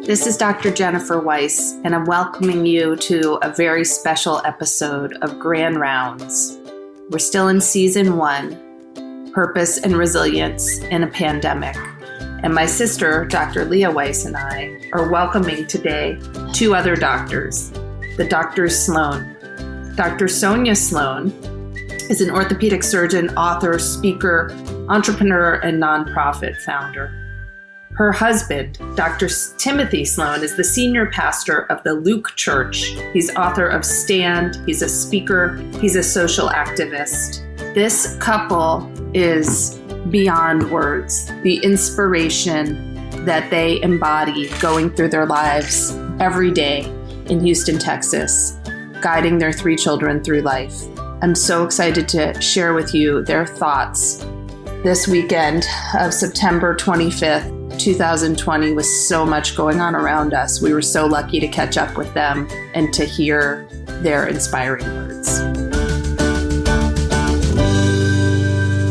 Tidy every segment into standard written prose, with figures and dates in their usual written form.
This is Dr. Jennifer Weiss, and I'm welcoming you to a very special episode of Grand Rounds. We're still in Season 1, Purpose and Resilience in a Pandemic. And my sister, Dr. Leah Weiss, and I are welcoming today two other doctors, the Drs. Sloan. Dr. Sonya Sloan is an orthopedic surgeon, author, speaker, entrepreneur, and nonprofit founder. Her husband, Dr. Timothy Sloan, is the senior pastor of the Luke Church. He's author of Stand, he's a speaker, he's a social activist. This couple is beyond words. The inspiration that they embody going through their lives every day in Houston, Texas, guiding their 3 children through life. I'm so excited to share with you their thoughts this weekend of September 25th. 2020 was so much going on around us. We were so lucky to catch up with them and to hear their inspiring words.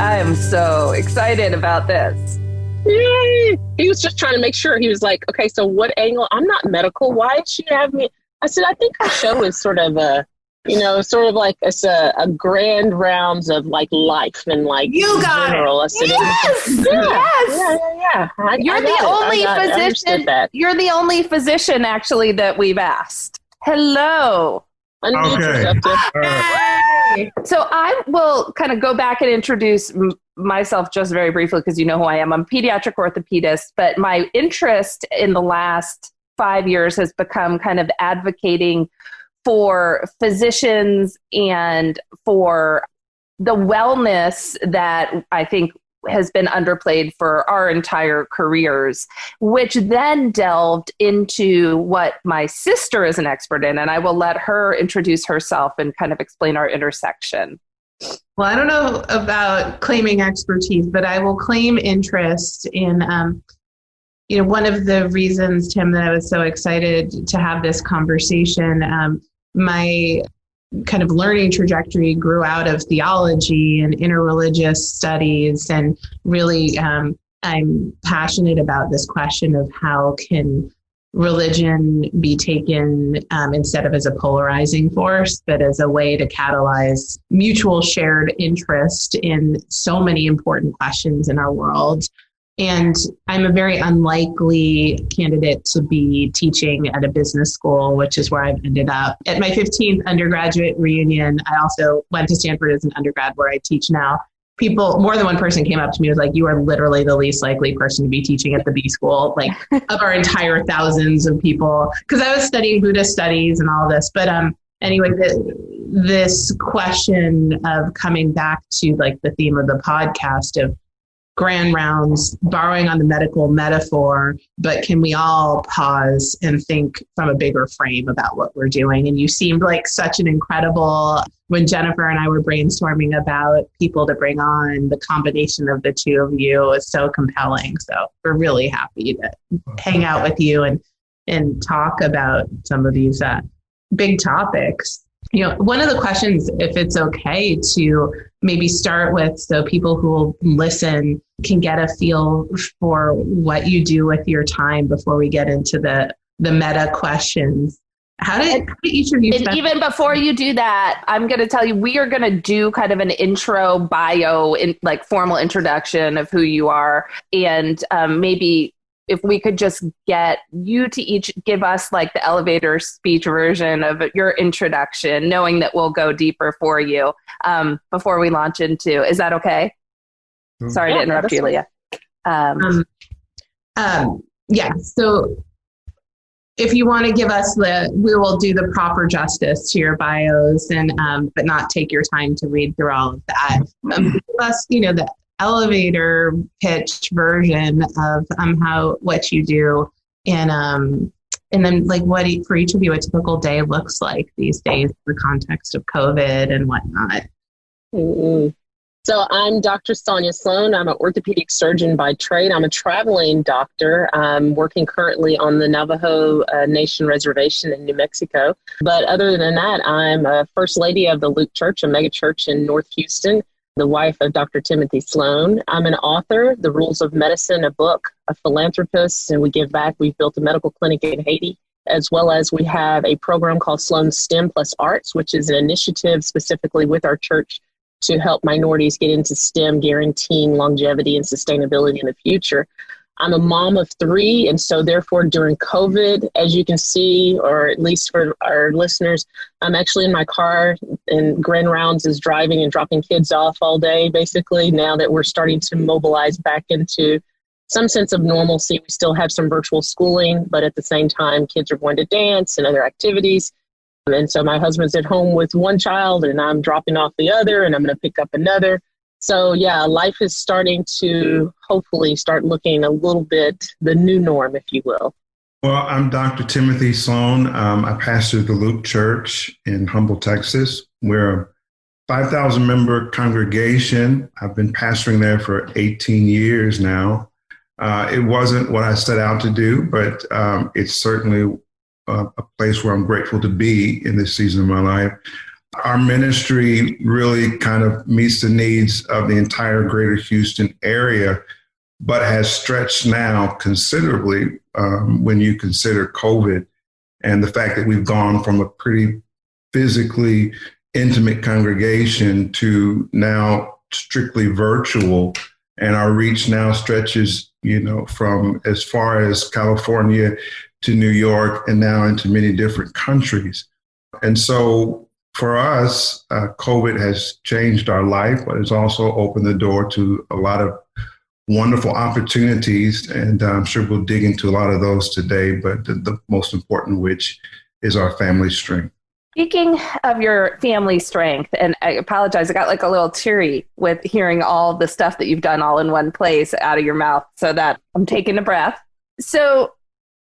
I am so excited about this. Yay! He was just trying to make sure. He was like, okay, so what angle? I'm not medical. Why did she have me? I said, I think our show is sort of it's a grand rounds of like life and like you got general. it. Yes. You're the only physician. You're the only physician actually that we've asked. Hello. Okay. So I will kind of go back and introduce myself just very briefly because you know who I am. I'm a pediatric orthopedist, but my interest in the last 5 years has become kind of advocating for physicians and for the wellness that I think has been underplayed for our entire careers, which then delved into what my sister is an expert in. And I will let her introduce herself and kind of explain our intersection. Well, I don't know about claiming expertise, but I will claim interest in, one of the reasons, Tim, that I was so excited to have this conversation. My kind of learning trajectory grew out of theology and interreligious studies. And really, I'm passionate about this question of how can religion be taken instead of as a polarizing force, but as a way to catalyze mutual shared interest in so many important questions in our world. And I'm a very unlikely candidate to be teaching at a business school, which is where I've ended up. At my 15th undergraduate reunion, I also went to Stanford as an undergrad where I teach now. More than one person came up to me and was like, you are literally the least likely person to be teaching at the B school, like of our entire thousands of people. Because I was studying Buddhist studies and all this. But anyway, this question of coming back to like the theme of the podcast of grand rounds, borrowing on the medical metaphor, but can we all pause and think from a bigger frame about what we're doing? And you seemed like such an incredible, when Jennifer and I were brainstorming about people to bring on, the combination of the two of you was so compelling. So we're really happy to hang out with you and talk about some of these big topics. One of the questions, if it's okay to maybe start with, so people who will listen can get a feel for what you do with your time before we get into the meta questions. How did each of you and even before you do that, I'm going to tell you, we are going to do kind of an intro bio, like formal introduction of who you are. And maybe if we could just get you to each give us like the elevator speech version of your introduction, knowing that we'll go deeper for you before we launch into. Is that okay? Sorry to interrupt you, Leah. Yeah. So if you want to give us we will do the proper justice to your bios and but not take your time to read through all of that. Give us, the elevator pitch version of what you do and then like what for each of you a typical day looks like these days in the context of COVID and whatnot. Mm-hmm. So I'm Dr. Sonya Sloan. I'm an orthopedic surgeon by trade. I'm a traveling doctor. I'm working currently on the Navajo Nation Reservation in New Mexico. But other than that, I'm a First Lady of the Luke Church, a mega church in North Houston. the wife of Dr. Timothy Sloan. I'm an author, The Rules of Medicine, a book, a philanthropist, and we give back. We've built a medical clinic in Haiti, as well as we have a program called Sloan STEM+Arts, which is an initiative specifically with our church to help minorities get into STEM, guaranteeing longevity and sustainability in the future. I'm a mom of 3, and so therefore during COVID, as you can see, or at least for our listeners, I'm actually in my car, and Grand Rounds is driving and dropping kids off all day, basically, now that we're starting to mobilize back into some sense of normalcy. We still have some virtual schooling, but at the same time, kids are going to dance and other activities. And so my husband's at home with one child, and I'm dropping off the other, and I'm going to pick up another. So yeah, life is starting to hopefully start looking a little bit the new norm, if you will. Well, I'm Dr. Timothy Sloan. I pastor the Luke Church in Humble, Texas. We're a 5,000 member congregation. I've been pastoring there for 18 years now. It wasn't what I set out to do, but it's certainly a place where I'm grateful to be in this season of my life. Our ministry really kind of meets the needs of the entire greater Houston area, but has stretched now considerably when you consider COVID and the fact that we've gone from a pretty physically intimate congregation to now strictly virtual. And our reach now stretches, from as far as California to New York and now into many different countries. And so for us, COVID has changed our life, but it's also opened the door to a lot of wonderful opportunities. And I'm sure we'll dig into a lot of those today, but the most important which is our family strength. Speaking of your family strength, and I apologize, I got like a little teary with hearing all the stuff that you've done all in one place out of your mouth, so that I'm taking a breath. So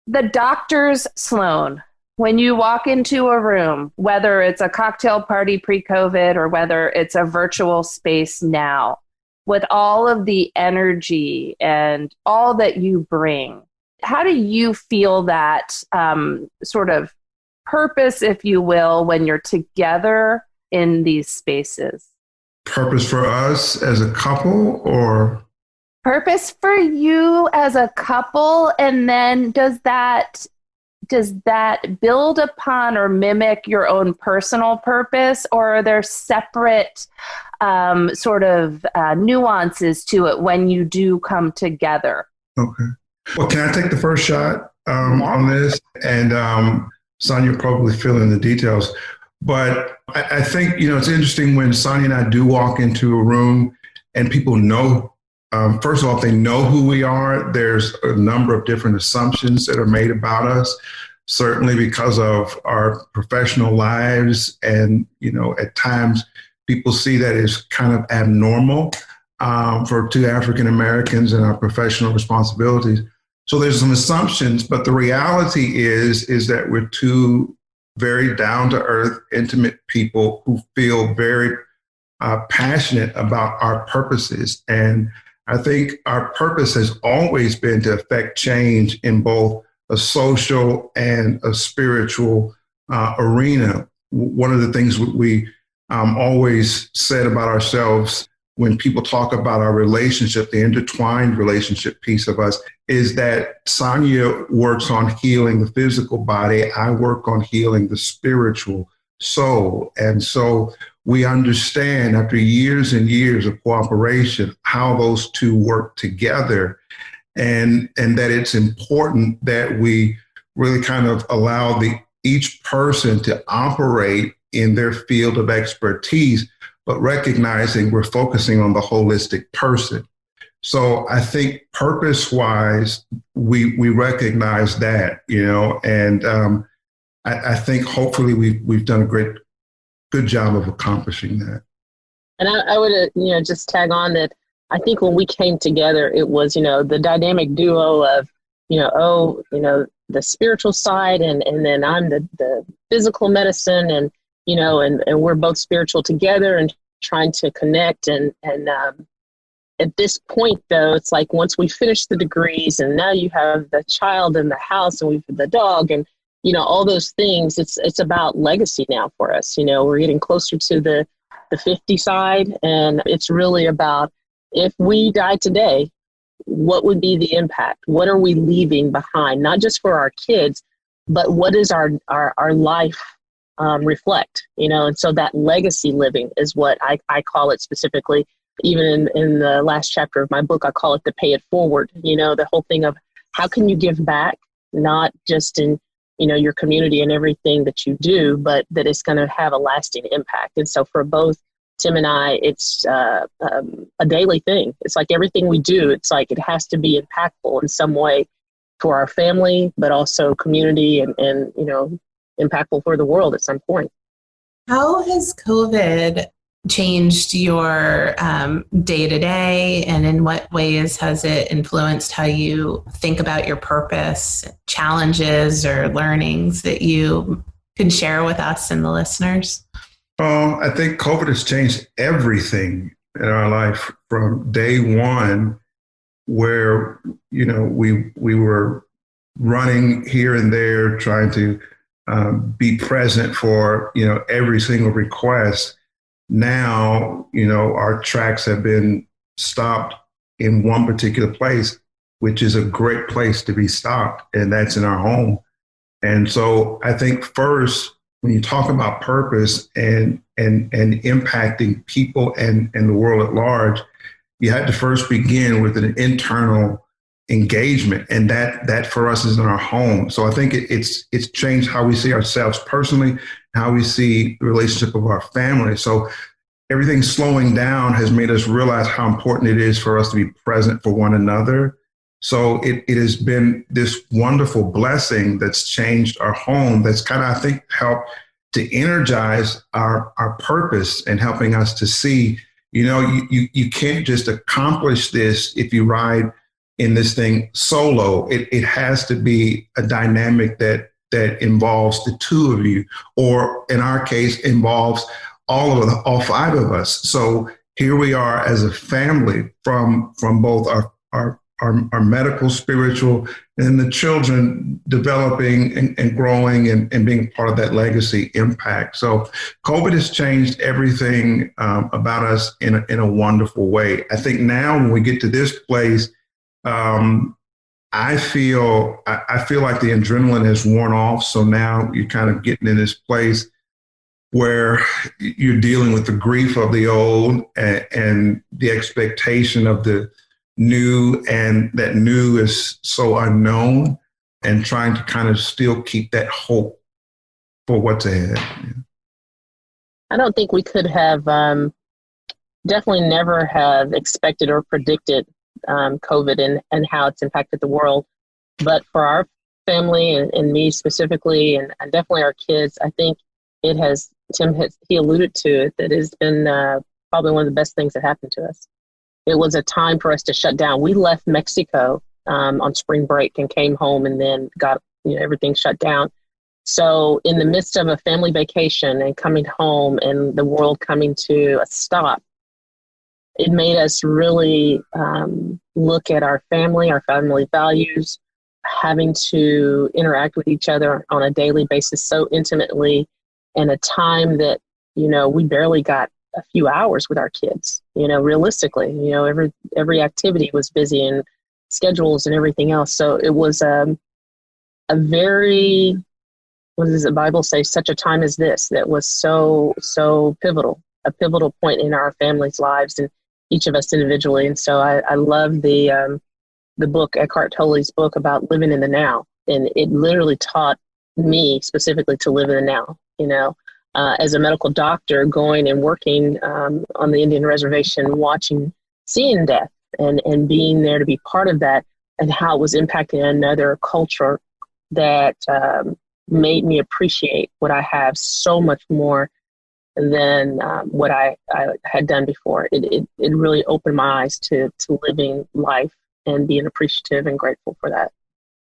the doctors, Sloan, when you walk into a room, whether it's a cocktail party pre-COVID or whether it's a virtual space now, with all of the energy and all that you bring, how do you feel that sort of purpose, if you will, when you're together in these spaces? Purpose for us as a couple, or? Purpose for you as a couple, and then does that build upon or mimic your own personal purpose, or are there separate sort of nuances to it when you do come together? Okay. Well, can I take the first shot on this? And Sonya probably fill in the details. But I think, it's interesting when Sonya and I do walk into a room and people know, first of all, if they know who we are, there's a number of different assumptions that are made about us, certainly because of our professional lives. And, at times people see that as kind of abnormal for 2 African Americans and our professional responsibilities. So there's some assumptions, but the reality is that we're 2 very down-to-earth, intimate people who feel very passionate about our purposes. And I think our purpose has always been to affect change in both a social and a spiritual arena. One of the things we always said about ourselves when people talk about our relationship, the intertwined relationship piece of us, is that Sonya works on healing the physical body. I work on healing the spiritual soul. And so we understand after years and years of cooperation, how those 2 work together, and that it's important that we really kind of allow each person to operate in their field of expertise, but recognizing we're focusing on the holistic person. So I think purpose-wise, we recognize that, and I think hopefully we've done a good job of accomplishing that. And I would, just tag on that. I think when we came together, it was, the dynamic duo of, the spiritual side, and then I'm the physical medicine, and and we're both spiritual together and trying to connect. And at this point, though, it's like once we finish the degrees and now you have the child in the house and we've the dog and, all those things, it's about legacy now for us. We're getting closer to the the 50 side. And it's really about, if we die today, what would be the impact? What are we leaving behind? Not just for our kids, but what is our life reflect, and so that legacy living is what I call it specifically. Even in the last chapter of my book, I call it the pay it forward, the whole thing of how can you give back, not just in, your community and everything that you do, but that it's going to have a lasting impact. And so for both Tim and I, it's a daily thing. It's like everything we do, it's like it has to be impactful in some way for our family, but also community and impactful for the world at some point. How has COVID changed your day-to-day, and in what ways has it influenced how you think about your purpose, challenges, or learnings that you can share with us and the listeners? I think COVID has changed everything in our life from day one, where, we were running here and there, trying to be present for, every single request. Now, our tracks have been stopped in one particular place, which is a great place to be stopped, and that's in our home. And so I think first, when you talk about purpose and impacting people and the world at large, you had to first begin with an internal engagement, and that for us is in our home. So I think it's changed how we see ourselves personally, how we see the relationship of our family. So everything slowing down has made us realize how important it is for us to be present for one another. So it has been this wonderful blessing that's changed our home, that's kind of, I think, helped to energize our purpose and helping us to see, you can't just accomplish this if you ride in this thing solo. It has to be a dynamic that involves the two of you, or in our case, involves all five of us. So here we are as a family from both our medical, spiritual, and the children developing and growing and being part of that legacy impact. So COVID has changed everything about us in a wonderful way. I think now when we get to this place, I feel like the adrenaline has worn off. So now you're kind of getting in this place where you're dealing with the grief of the old and the expectation of the new, and that new is so unknown, and trying to kind of still keep that hope for what's ahead. I don't think we could have definitely never have expected or predicted COVID and how it's impacted the world. But for our family and me specifically, and definitely our kids, I think it has, he alluded to it, that it's been probably one of the best things that happened to us. It was a time for us to shut down. We left Mexico on spring break and came home, and then got everything shut down. So in the midst of a family vacation and coming home and the world coming to a stop, it made us really look at our family values, having to interact with each other on a daily basis so intimately, in a time that, we barely got a few hours with our kids, realistically, every activity was busy, and schedules and everything else. So it was a very, what does the Bible say? Such a time as this, that was so pivotal, a pivotal point in our family's lives and each of us individually. And so I love the book, Eckhart Tolle's book about living in the now. And it literally taught me specifically to live in the now, as a medical doctor, going and working on the Indian reservation, seeing death and being there to be part of that, and how it was impacting another culture that made me appreciate what I have so much more than what I had done before. It really opened my eyes to living life and being appreciative and grateful for that.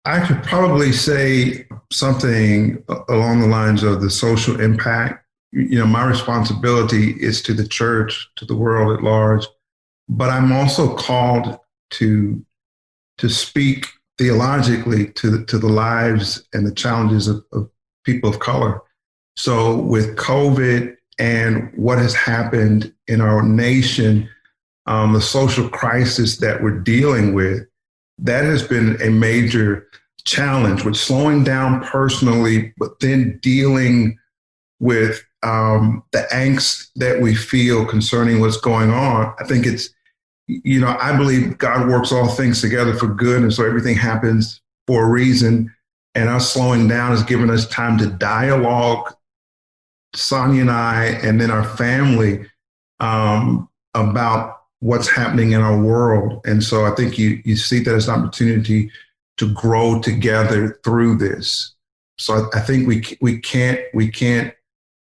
I could probably say something along the lines of the social impact. My responsibility is to the church, to the world at large, but I'm also called to speak theologically to the lives and the challenges of people of color. So with COVID and what has happened in our nation, the social crisis that we're dealing with, that has been a major challenge with slowing down personally, but then dealing with the angst that we feel concerning what's going on. I think it's, I believe God works all things together for good. And so everything happens for a reason. And us slowing down has given us time to dialogue, Sonya and I, and then our family, about what's happening in our world. And so I think you see that as an opportunity to grow together through this. So I think we can't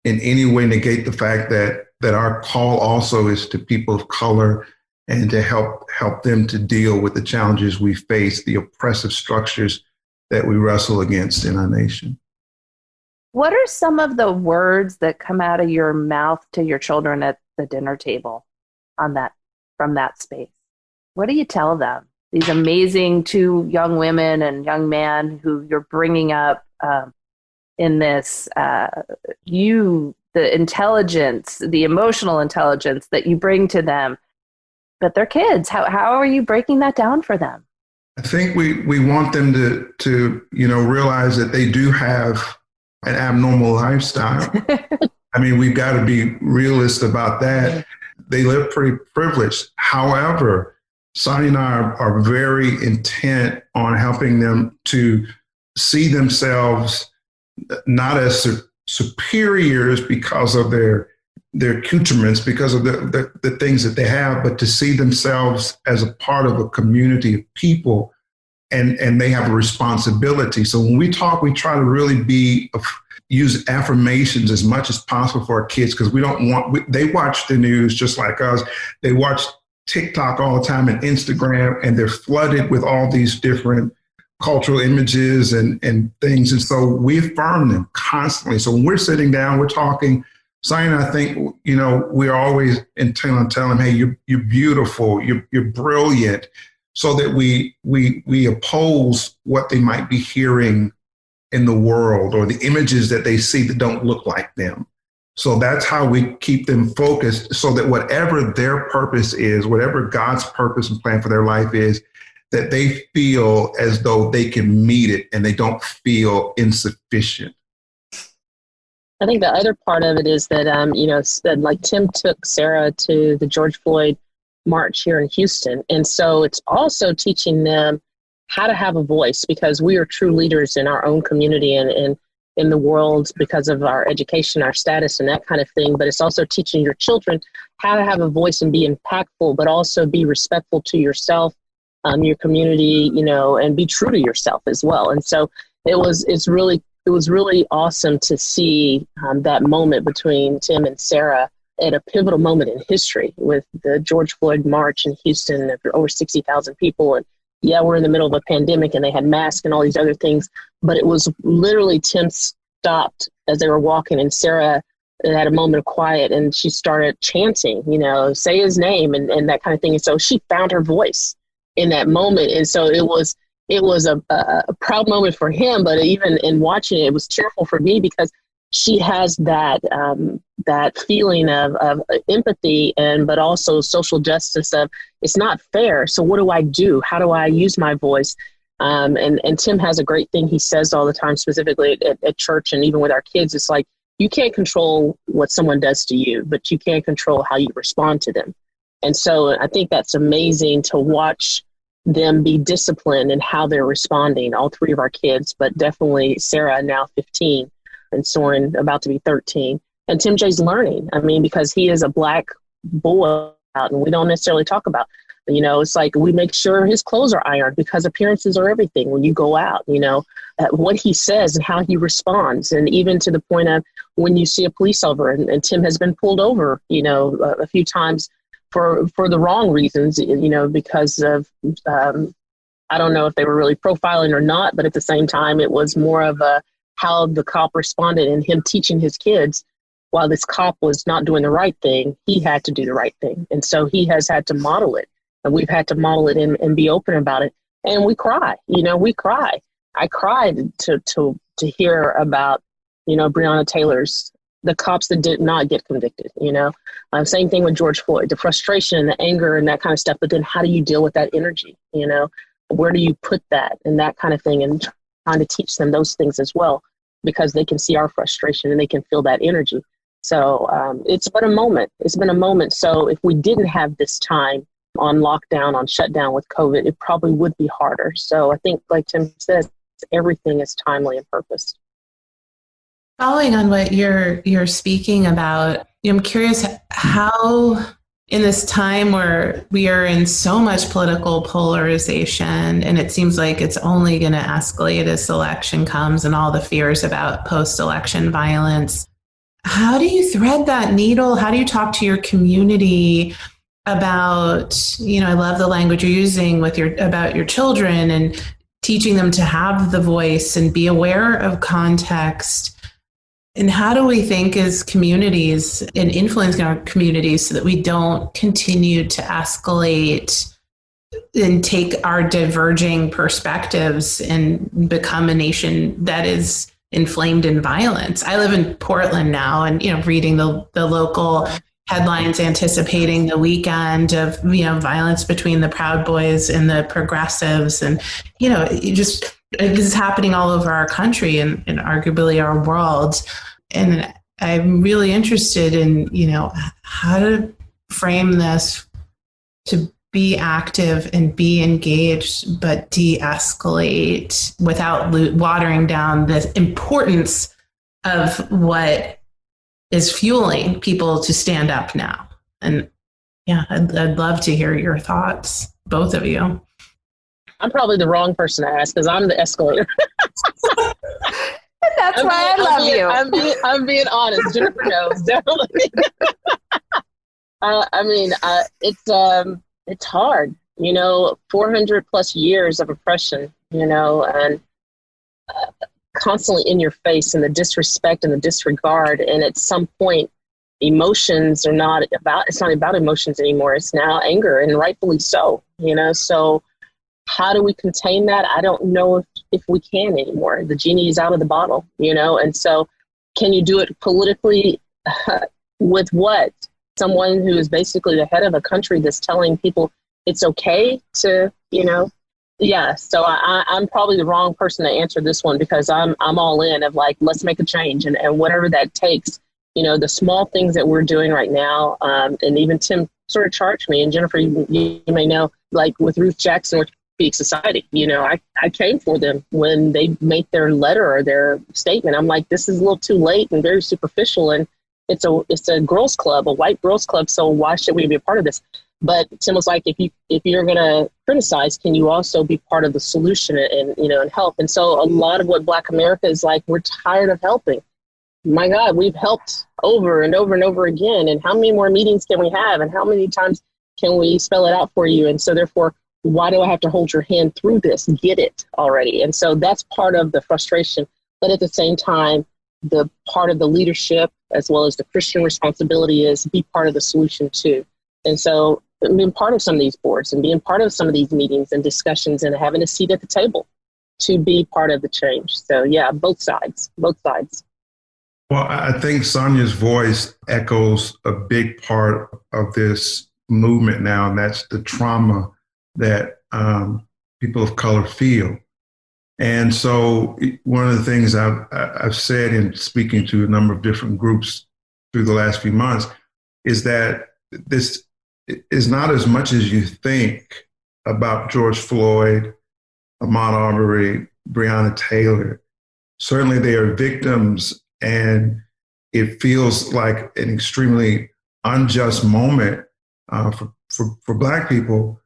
in any way negate the fact that our call also is to people of color and to help them to deal with the challenges we face, the oppressive structures that we wrestle against in our nation. What are some of the words that come out of your mouth to your children at the dinner table from that space? What do you tell them? These amazing two young women and young man who you're bringing up in this, the intelligence, the emotional intelligence that you bring to them, but they're kids. How are you breaking that down for them? I think we want them to realize that they do have an abnormal lifestyle. I mean, we've got to be realist about that. They live pretty privileged. However, Sonya and I are very intent on helping them to see themselves not as superiors because of their accoutrements, because of the things that they have, but to see themselves as a part of a community of people, and they have a responsibility. So when we talk, we try to really use affirmations as much as possible for our kids, because they watch the news just like us. They watch TikTok all the time and Instagram, and they're flooded with all these different cultural images and things. And so we affirm them constantly. So when we're sitting down, we're talking, Sonya and I think, we're always intent on telling them, hey, you're beautiful, you're brilliant, so that we oppose what they might be hearing in the world or the images that they see that don't look like them. So that's how we keep them focused, so that whatever their purpose is, whatever God's purpose and plan for their life is, that they feel as though they can meet it and they don't feel insufficient. I think the other part of it is that, like Tim took Sarah to the George Floyd march here in Houston. And so it's also teaching them how to have a voice, because we are true leaders in our own community and in the world because of our education, our status, and that kind of thing. But it's also teaching your children how to have a voice and be impactful, but also be respectful to yourself, your community, and be true to yourself as well. And so it was really awesome to see that moment between Tim and Sarah at a pivotal moment in history with the George Floyd march in Houston, over 60,000 people. And yeah, we're in the middle of a pandemic and they had masks and all these other things, but it was literally Tim stopped as they were walking and Sarah had a moment of quiet and she started chanting, say his name and that kind of thing. And so she found her voice in that moment. And so it was a proud moment for him, but even in watching it, it was tearful for me, because she has that feeling of empathy but also social justice of it's not fair. So what do I do? How do I use my voice? And Tim has a great thing he says all the time, specifically at church and even with our kids. It's like, you can't control what someone does to you, but you can control how you respond to them. And so I think that's amazing to watch them be disciplined in how they're responding, all three of our kids, but definitely Sarah, now 15, and Soren about to be 13. And Tim J's learning, because he is a Black boy out, and we don't necessarily talk about, it's like we make sure his clothes are ironed, because appearances are everything when you go out, what he says and how he responds. And even to the point of when you see a police officer, and Tim has been pulled over, a few times for the wrong reasons, because of, I don't know if they were really profiling or not, but at the same time, it was more of how the cop responded and him teaching his kids, while this cop was not doing the right thing, he had to do the right thing. And so he has had to model it, and we've had to model it and be open about it. And we cry, we cry. I cried to hear about, Breonna Taylor's the cops that did not get convicted, same thing with George Floyd, the frustration and the anger and that kind of stuff. But then how do you deal with that energy? Where do you put that and that kind of thing, and trying to teach them those things as well, because they can see our frustration and they can feel that energy. So it's been a moment. It's been a moment. So if we didn't have this time on lockdown, on shutdown with COVID, it probably would be harder. So I think, like Tim says, everything is timely and purposed. Following on what you're speaking about, I'm curious how, in this time where we are in so much political polarization, and it seems like it's only going to escalate as the election comes and all the fears about post-election violence, how do you thread that needle? How do you talk to your community about, I love the language you're using about your children and teaching them to have the voice and be aware of context. And how do we think as communities and influencing our communities so that we don't continue to escalate and take our diverging perspectives and become a nation that is inflamed in violence? I live in Portland now, and reading the local headlines anticipating the weekend of violence between the Proud Boys and the progressives, and it is happening all over our country and arguably our world. And I'm really interested in how to frame this to be active and be engaged, but de-escalate without watering down the importance of what is fueling people to stand up now. And yeah, I'd love to hear your thoughts, both of you. I'm probably the wrong person to ask because I'm the escalator. That's why I love you. I'm being honest. Jennifer knows, definitely. It's hard, 400 plus years of oppression, and constantly in your face, and the disrespect and the disregard. And at some point, emotions are it's not about emotions anymore. It's now anger, and rightfully so, so how do we contain that? I don't know if we can anymore. The genie is out of the bottle, and so can you do it politically with what? Someone who is basically the head of a country that's telling people it's okay to, yeah. So I'm probably the wrong person to answer this one, because I'm all in of like, let's make a change, and whatever that takes, the small things that we're doing right now. And even Tim sort of charged me, and Jennifer, you may know, like with Ruth Jackson, Orthopedic Society, I came for them when they made their letter or their statement. I'm like, this is a little too late and very superficial, and it's a girls club, a white girls club. So why should we be a part of this? But Tim was like, if you're going to criticize, can you also be part of the solution and help? And so a lot of what Black America is like, we're tired of helping. My God, we've helped over and over and over again. And how many more meetings can we have? And how many times can we spell it out for you? And so therefore, why do I have to hold your hand through this? Get it already. And so that's part of the frustration. But at the same time, the part of the leadership as well as the Christian responsibility is be part of the solution too. And so being part of some of these boards and being part of some of these meetings and discussions and having a seat at the table to be part of the change. So yeah, both sides. Well, I think Sonya's voice echoes a big part of this movement now, and that's the trauma that people of color feel. And so one of the things I've said in speaking to a number of different groups through the last few months is that this is not as much as you think about George Floyd, Ahmaud Arbery, Breonna Taylor. Certainly they are victims, and it feels like an extremely unjust moment for Black people,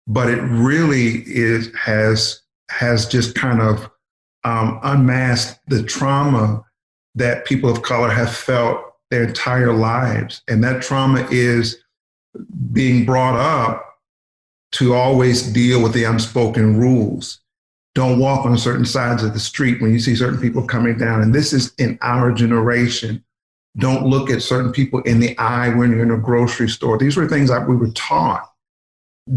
but it really has just kind of unmasked the trauma that people of color have felt their entire lives. And that trauma is being brought up to always deal with the unspoken rules. Don't walk on certain sides of the street when you see certain people coming down. And this is in our generation. Don't look at certain people in the eye when you're in a grocery store. These were things that we were taught.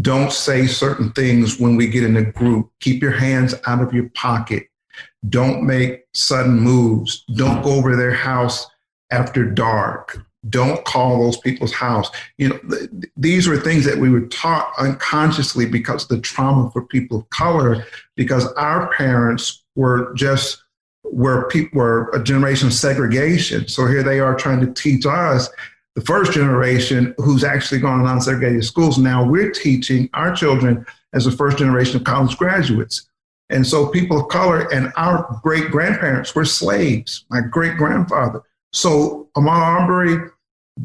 Don't say certain things when we get in a group. Keep your hands out of your pocket. Don't make sudden moves. Don't go over their house after dark. Don't call those people's house. These were things that we were taught unconsciously because of the trauma for people of color, because our parents were a generation of segregation. So here they are trying to teach us, the first generation who's actually gone to non-segregated schools. Now we're teaching our children as the first generation of college graduates. And so people of color and our great-grandparents were slaves, my great-grandfather. So Ahmaud Arbery,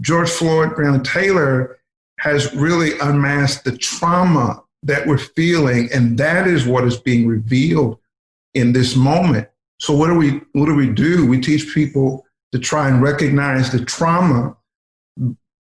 George Floyd, Breonna Taylor has really unmasked the trauma that we're feeling, and that is what is being revealed in this moment. So what do we do? We teach people to try and recognize the trauma,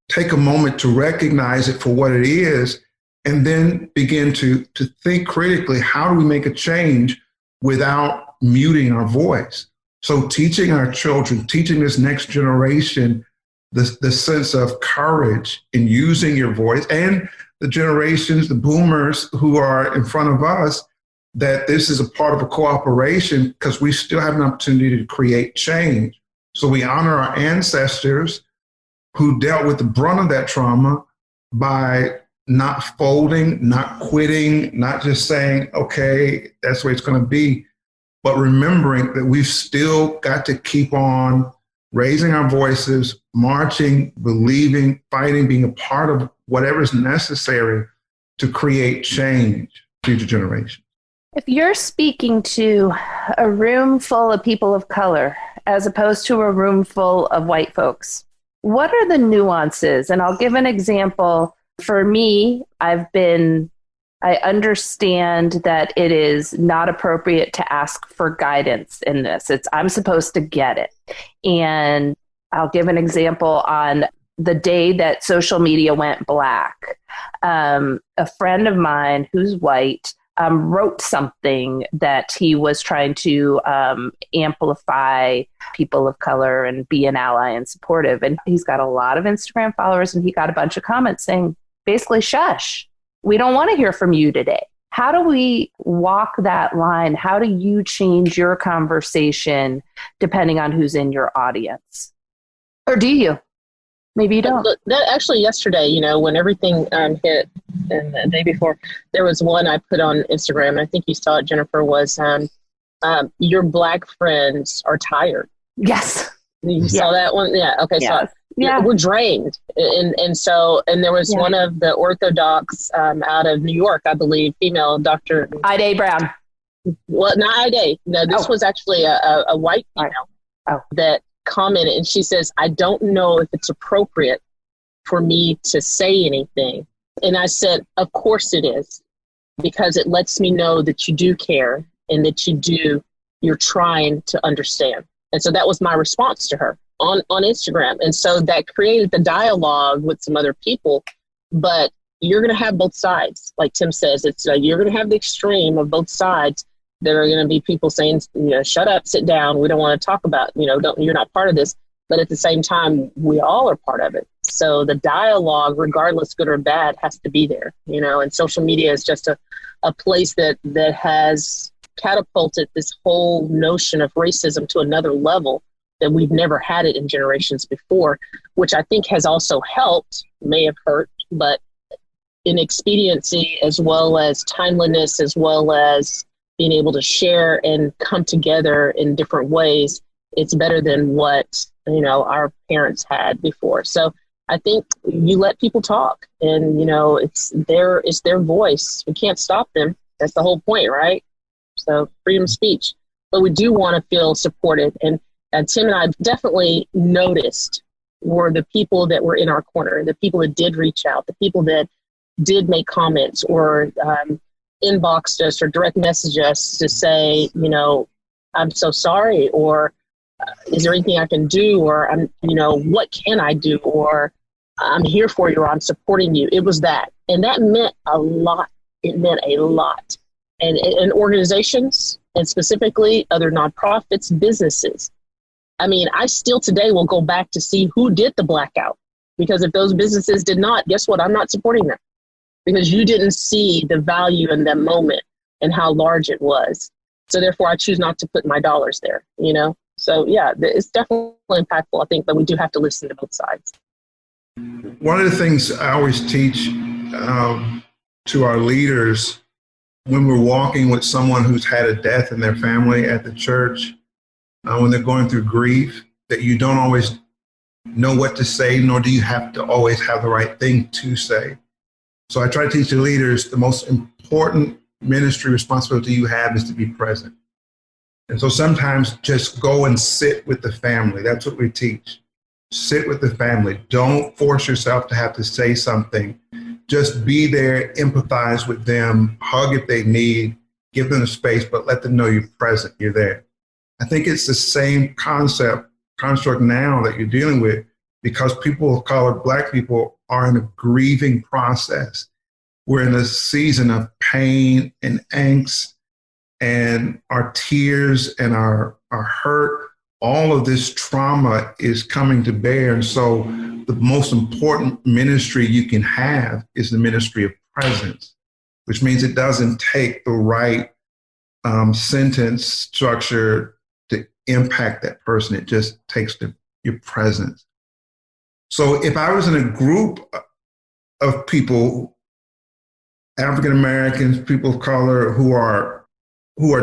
take a moment to recognize it for what it is, and then begin to think critically, how do we make a change without muting our voice? So teaching our children, teaching this next generation the sense of courage in using your voice, and the generations, the boomers who are in front of us, that this is a part of a cooperation because we still have an opportunity to create change. So we honor our ancestors who dealt with the brunt of that trauma by not folding, not quitting, not just saying, okay, that's the way it's going to be, but remembering that we've still got to keep on raising our voices, marching, believing, fighting, being a part of whatever is necessary to create change for future generations. If you're speaking to a room full of people of color as opposed to a room full of white folks, what are the nuances? And I'll give an example. For me, I understand that it is not appropriate to ask for guidance in this. I'm supposed to get it. And I'll give an example on the day that social media went black. A friend of mine who's white wrote something that he was trying to amplify people of color and be an ally and supportive. And he's got a lot of Instagram followers, and he got a bunch of comments saying, basically, shush. We don't want to hear from you today. How do we walk that line? How do you change your conversation depending on who's in your audience? Or do you? Maybe you don't. That actually yesterday, when everything hit, and the day before, there was one I put on Instagram. I think you saw it, Jennifer, was your Black friends are tired. Yes. You saw that one? Yeah. Okay. Yes. So we're drained. And there was one of the orthodox out of New York, I believe, female Dr. Ida Brown. Well, not Ida. No, this was actually a white female that commented, and she says, I don't know if it's appropriate for me to say anything. And I said, of course it is, because it lets me know that you do care and that you're trying to understand. And so that was my response to her on Instagram. And so that created the dialogue with some other people, but you're going to have both sides. Like Tim says, you're going to have the extreme of both sides. There are going to be people saying, shut up, sit down. We don't want to talk about, you're not part of this. But at the same time, we all are part of it. So the dialogue, regardless good or bad, has to be there, and social media is just a place that has catapulted this whole notion of racism to another level that we've never had it in generations before, which I think has also helped, may have hurt, but in expediency as well as timeliness, as well as being able to share and come together in different ways, it's better than what, our parents had before. So I think you let people talk, and, it's their voice. We can't stop them. That's the whole point, right? So freedom of speech. But we do want to feel supported. And Tim and I definitely noticed were the people that were in our corner, the people that did reach out, the people that did make comments or inboxed us or direct message us to say, I'm so sorry, or is there anything I can do, or what can I do, or I'm here for you, or I'm supporting you. It was that. And that meant a lot. It meant a lot. And organizations, and specifically other nonprofits, businesses. I mean, I still today will go back to see who did the blackout, because if those businesses did not, guess what? I'm not supporting them, because you didn't see the value in that moment and how large it was. So therefore, I choose not to put my dollars there, So yeah, it's definitely impactful. I think that we do have to listen to both sides. One of the things I always teach to our leaders when we're walking with someone who's had a death in their family at the church, when they're going through grief, that you don't always know what to say, nor do you have to always have the right thing to say. So I try to teach the leaders the most important ministry responsibility you have is to be present. And so sometimes just go and sit with the family. That's what we teach. Sit with the family. Don't force yourself to have to say something. Just be there, empathize with them, hug if they need, give them the space, but let them know you're present, you're there. I think it's the same construct now that you're dealing with, because people of color, Black people, are in a grieving process. We're in a season of pain and angst, and our tears and our hurt, all of this trauma is coming to bear. And so the most important ministry you can have is the ministry of presence, which means it doesn't take the right sentence structure to impact that person. It just takes your presence. So if I was in a group of people, African Americans, people of color who are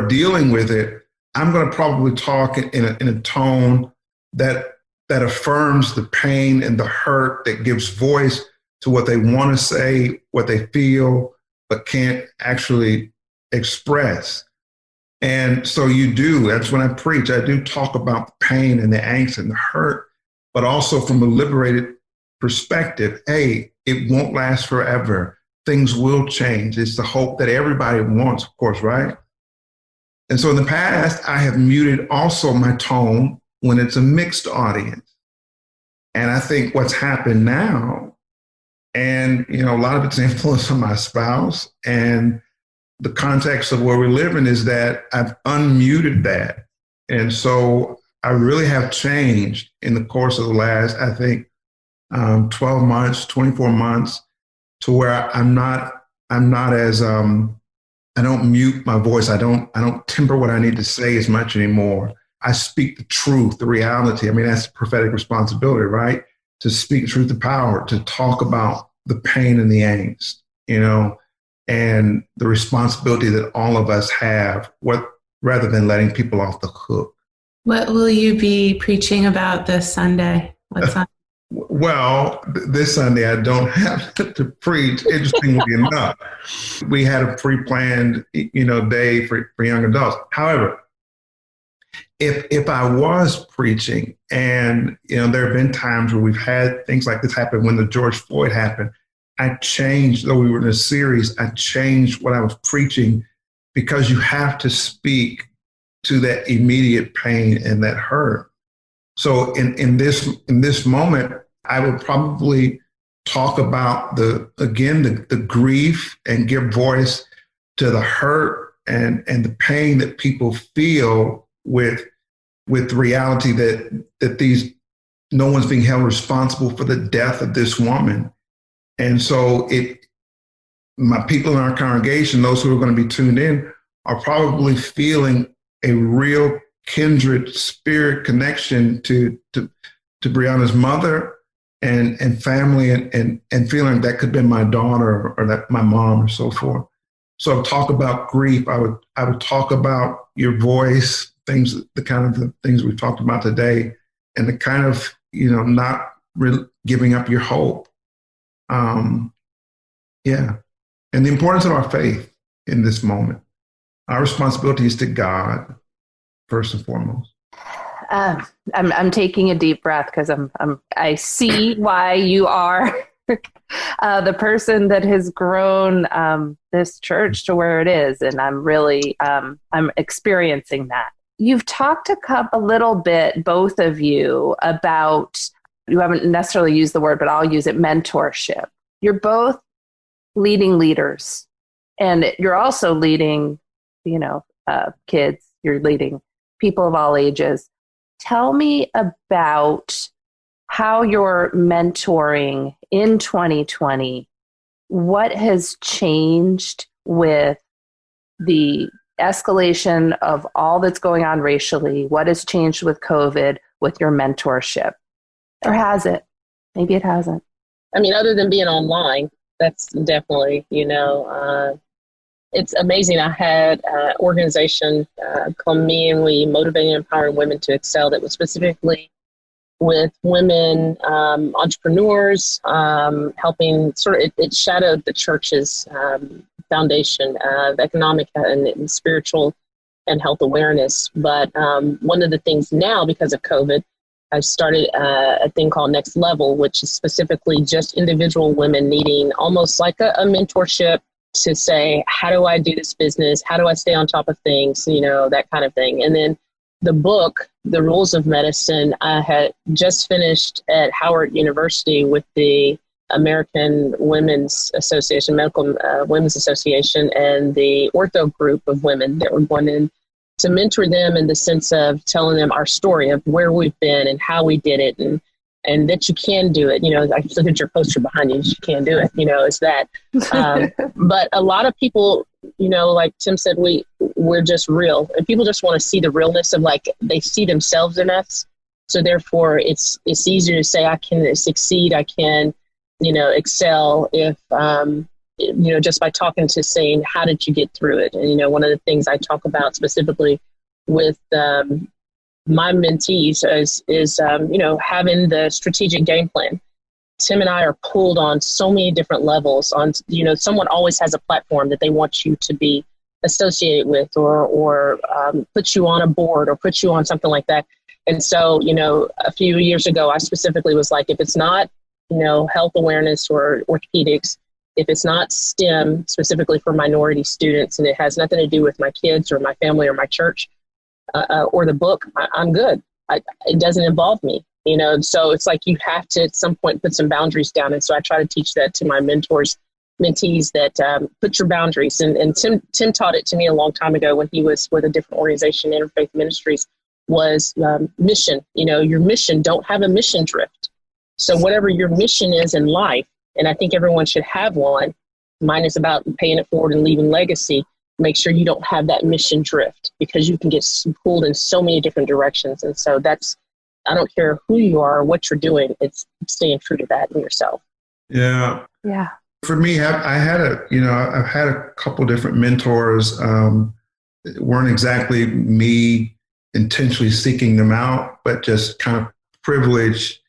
dealing with it, I'm going to probably talk in a tone that affirms the pain and the hurt, that gives voice to what they want to say, what they feel, but can't actually express. And so that's when I preach. I do talk about the pain and the angst and the hurt, but also from a liberated perspective. Hey, it won't last forever. Things will change. It's the hope that everybody wants, of course, right? And so in the past, I have muted also my tone when it's a mixed audience. And I think what's happened now, and a lot of it's influenced on my spouse and the context of where we live in, is that I've unmuted that. And so I really have changed in the course of the last, I think, 12 months, 24 months, to where I'm not as, I don't mute my voice. I don't temper what I need to say as much anymore. I speak the truth, the reality. I mean, that's a prophetic responsibility, right? To speak truth to power, to talk about the pain and the angst, and the responsibility that all of us have, rather than letting people off the hook. What will you be preaching about this Sunday? What Sunday? Well, this Sunday I don't have to preach, interestingly enough. We had a pre-planned, day for young adults. However, if I was preaching, and, there have been times where we've had things like this happen. When the George Floyd happened, I changed, though we were in a series, I changed what I was preaching, because you have to speak to that immediate pain and that hurt. So in this moment, I would probably talk about the grief, and give voice to the hurt and the pain that people feel with the reality that no one's being held responsible for the death of this woman. And so my people in our congregation, those who are going to be tuned in, are probably feeling a real kindred spirit connection to Breonna's mother and family, and feeling that could be my daughter or that my mom or so forth. So I would talk about grief. I would talk about your voice, the kind of things we've talked about today, and the kind of, not really giving up your hope. And the importance of our faith in this moment. Our responsibility is to God, first and foremost. I'm taking a deep breath, because I see why you are the person that has grown this church to where it is, and I'm really I'm experiencing that. You've talked a little bit, both of you, about, you haven't necessarily used the word, but I'll use it, mentorship. You're both leading leaders, and you're also leading, kids. You're leading people of all ages. Tell me about how you're mentoring in 2020. What has changed with the escalation of all that's going on racially, what has changed with COVID with your mentorship? Or has it? Maybe it hasn't. I mean, other than being online, that's definitely, it's amazing. I had an organization called Me, and we motivating and empowering women to excel that was specifically with women entrepreneurs, helping it shadowed the church's foundation of economic and spiritual and health awareness. But one of the things now, because of COVID, I've started a thing called Next Level, which is specifically just individual women needing almost like a mentorship to say, how do I do this business? How do I stay on top of things? That kind of thing. And then the book, The Rules of Medicine, I had just finished at Howard University with the American Women's Association, Medical Women's Association, and the ortho group of women that were going in to mentor them in the sense of telling them our story of where we've been and how we did it, and that you can do it. I just look at your poster behind you, you can do it, it's that. But a lot of people, like Tim said, we're just real, and people just want to see the realness of, like, they see themselves in us. So therefore it's easier to say I can succeed, I can, excel if, just by talking to saying, how did you get through it? And, one of the things I talk about specifically with my mentees is having the strategic game plan. Tim and I are pulled on so many different levels on, someone always has a platform that they want you to be associated with or put you on a board or put you on something like that. And so, a few years ago, I specifically was like, if it's not, health awareness or orthopedics, if it's not STEM, specifically for minority students, and it has nothing to do with my kids or my family or my church or the book, I'm good. It doesn't involve me, so it's like you have to at some point put some boundaries down. And so I try to teach that to my mentees that put your boundaries. And Tim taught it to me a long time ago when he was with a different organization, Interfaith Ministries, was mission. Your mission, don't have a mission drift. So whatever your mission is in life, and I think everyone should have one. Mine is about paying it forward and leaving legacy. Make sure you don't have that mission drift, because you can get pulled in so many different directions. And so I don't care who you are or what you're doing, it's staying true to that in yourself. Yeah. Yeah. For me, I've had a couple different mentors. Weren't exactly me intentionally seeking them out, but just kind of privileged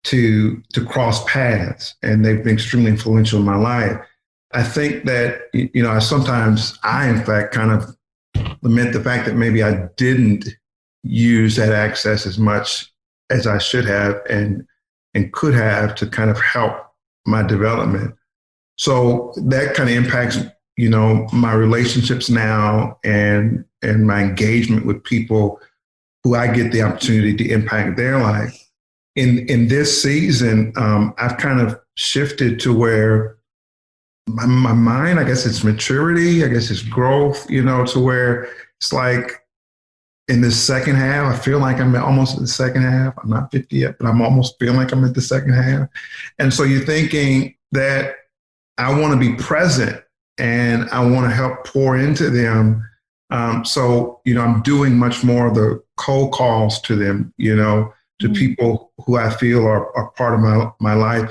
to cross paths, and they've been extremely influential in my life. I think that, I in fact kind of lament the fact that maybe I didn't use that access as much as I should have and could have to kind of help my development. So that kind of impacts, my relationships now and my engagement with people who I get the opportunity to impact their life. In this season, I've kind of shifted to where my mind, I guess it's maturity, I guess it's growth, to where it's like in the second half, I feel like I'm almost at the second half. I'm not 50 yet, but I'm almost feeling like I'm at the second half. And so you're thinking that I want to be present and I want to help pour into them. So, I'm doing much more of the cold calls to them, to people who I feel are part of my life,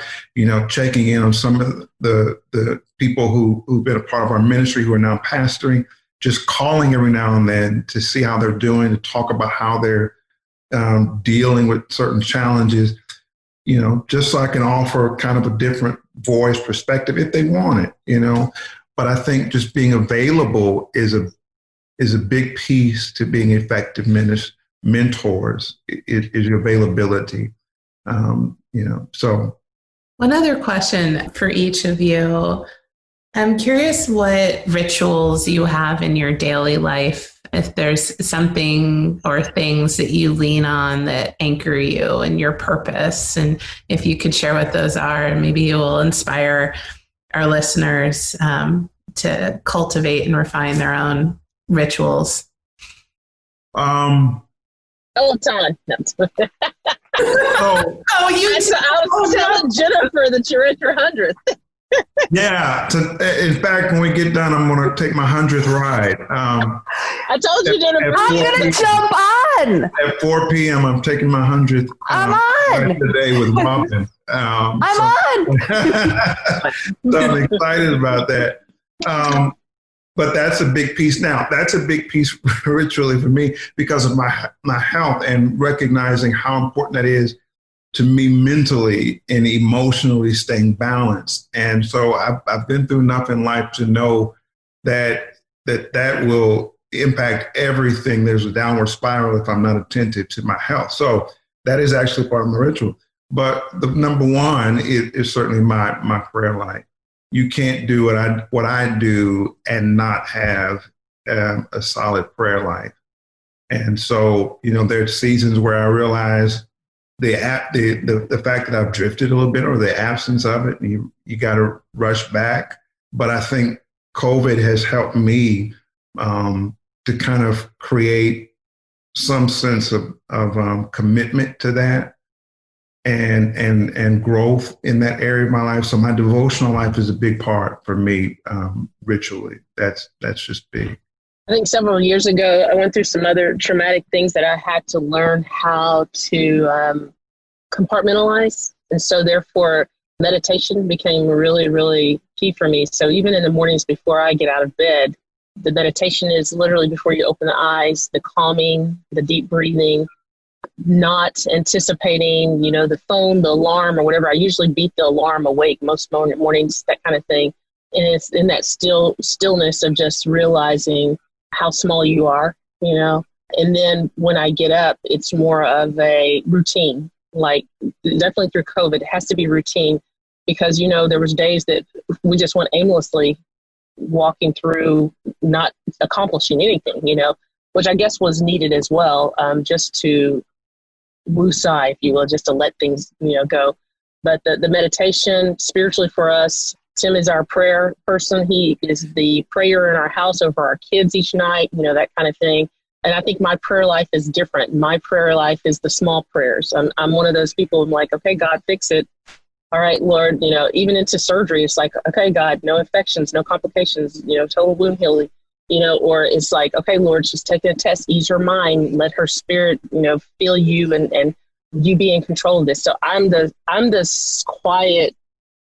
checking in on some of the people who've been a part of our ministry who are now pastoring, just calling every now and then to see how they're doing, to talk about how they're dealing with certain challenges, just so I can offer kind of a different voice perspective if they want it, But I think just being available is a big piece to being effective mentors, is your availability, so. One other question for each of you. I'm curious what rituals you have in your daily life, if there's something or things that you lean on that anchor you and your purpose, and if you could share what those are, and maybe you will inspire our listeners to cultivate and refine their own rituals. Peloton. I was telling Jennifer that you're at your 100th. Yeah. In fact, when we get done, I'm going to take my 100th ride. I told you, Jennifer. I'm going to jump on. At 4 p.m., I'm taking my 100th I'm on. ride today with Robin. I'm on. So I'm excited about that. But that's a big piece. Now, that's a big piece ritually for me because of my health and recognizing how important that is to me mentally and emotionally staying balanced. And so I've been through enough in life to know that will impact everything. There's a downward spiral if I'm not attentive to my health. So that is actually part of my ritual. But the number one is certainly my prayer life. You can't do what I do and not have a solid prayer life. And so, there are seasons where I realize the fact that I've drifted a little bit or the absence of it, and you got to rush back. But I think COVID has helped me to kind of create some sense of commitment to that and growth in that area of my life. So my devotional life is a big part for me ritually. That's just big. I think several years ago, I went through some other traumatic things that I had to learn how to compartmentalize. And so therefore, meditation became really, really key for me. So even in the mornings before I get out of bed, the meditation is literally before you open the eyes, the calming, the deep breathing, not anticipating, the phone, the alarm or whatever. I usually beat the alarm awake most mornings, that kind of thing. And it's in that stillness of just realizing how small you are, and then when I get up, it's more of a routine, like definitely through COVID, it has to be routine because, there was days that we just went aimlessly walking through, not accomplishing anything, which I guess was needed as well, just to woosah, if you will, just to let things, go. But the meditation spiritually for us, Tim is our prayer person. He is the prayer in our house over our kids each night, that kind of thing. And I think my prayer life is different. My prayer life is the small prayers. I'm one of those people. I'm like, okay, God, fix it. All right, Lord, even into surgery, it's like, okay, God, no infections, no complications, total wound healing, or it's like, okay, Lord, she's taking a test, ease her mind, let her spirit, feel you and you be in control of this. So I'm this quiet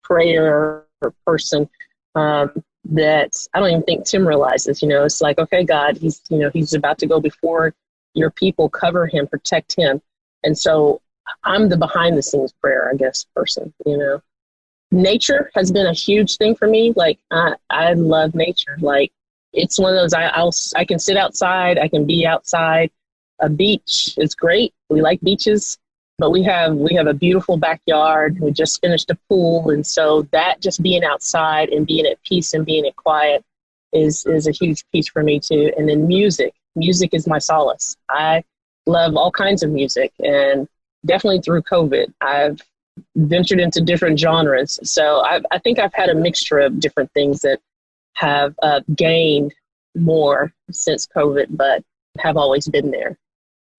prayer person that I don't even think Tim realizes, it's like, okay, God, he's about to go before your people, cover him, protect him. And so I'm the behind the scenes prayer, I guess, person, Nature has been a huge thing for me. Like I love nature. Like it's one of those, I can sit outside, I can be outside. A beach is great. We like beaches. But we have a beautiful backyard. We just finished a pool. And so that just being outside and being at peace and being at quiet is a huge piece for me too. And then music is my solace. I love all kinds of music. And definitely through COVID, I've ventured into different genres. So I think I've had a mixture of different things that have gained more since COVID, but have always been there.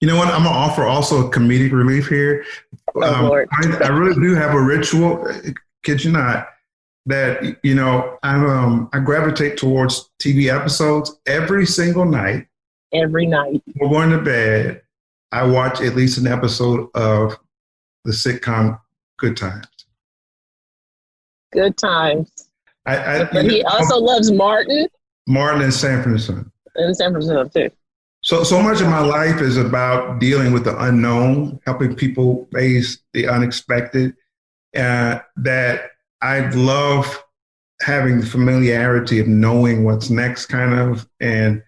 You know what? I'm going to offer also a comedic relief here. Lord. I really do have a ritual, kid you not, that, I gravitate towards TV episodes every single night. Every night. Before going to bed, I watch at least an episode of the sitcom Good Times. Good Times. But he also loves Martin. Martin and Sanford and Son. And Sanford and Son, too. So much of my life is about dealing with the unknown, helping people face the unexpected, that I love having the familiarity of knowing what's next kind of, and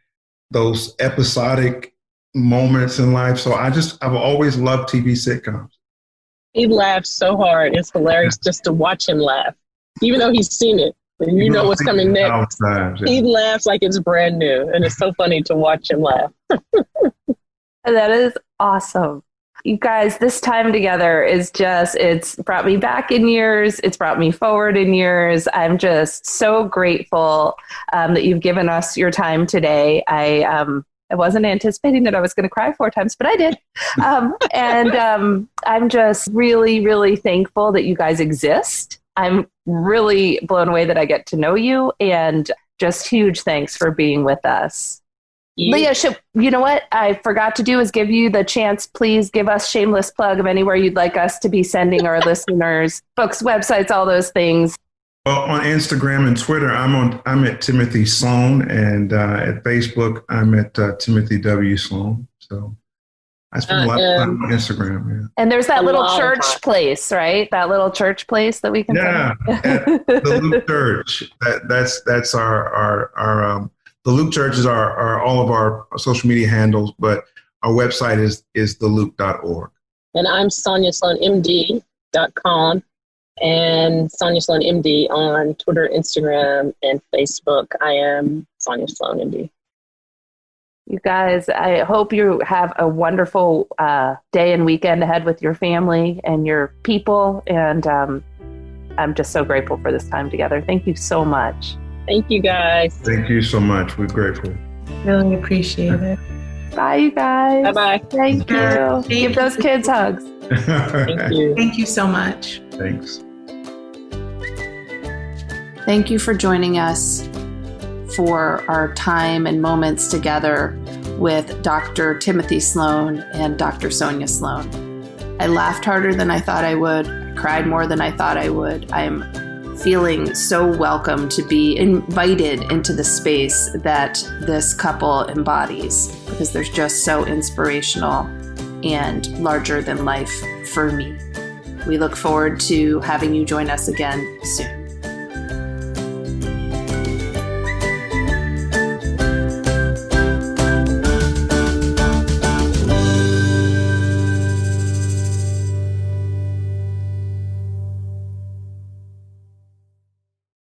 those episodic moments in life. So I've always loved TV sitcoms. He laughs so hard. It's hilarious just to watch him laugh, even though he's seen it. And you know what's coming next. Times, yeah. He laughs like it's brand new. And it's so funny to watch him laugh. That is awesome. You guys, this time together is it's brought me back in years. It's brought me forward in years. I'm just so grateful that you've given us your time today. I wasn't anticipating that I was going to cry 4 times, but I did. I'm just really, really thankful that you guys exist. I'm really blown away that I get to know you, and just huge thanks for being with us. Leah, you know what I forgot to do is give you the chance. Please give us shameless plug of anywhere you'd like us to be sending our listeners, books, websites, all those things. Well, on Instagram and Twitter, I'm at Timothy Sloan, and at Facebook, I'm at Timothy W. Sloan. So I spend a lot of time on Instagram. Yeah. And there's that little church place, right? That little church place that we can. Yeah, at the Luke Church. That's our the Luke Church is our all of our social media handles, but our website is theluke.org. And I'm SonyaSloanMD.com and Sonya Sloan MD on Twitter, Instagram, and Facebook. I am Sonya Sloan MD. You guys, I hope you have a wonderful day and weekend ahead with your family and your people. And I'm just so grateful for this time together. Thank you so much. Thank you, guys. Thank you so much. We're grateful. Really appreciate it. Bye, you guys. Bye-bye. Thank you. Give those kids hugs. Thank you. Thank you so much. Thanks. Thank you for joining us for our time and moments together with Dr. Timothy Sloan and Dr. Sonya Sloan. I laughed harder than I thought I would. I cried more than I thought I would. I'm feeling so welcome to be invited into the space that this couple embodies, because they're just so inspirational and larger than life for me. We look forward to having you join us again soon.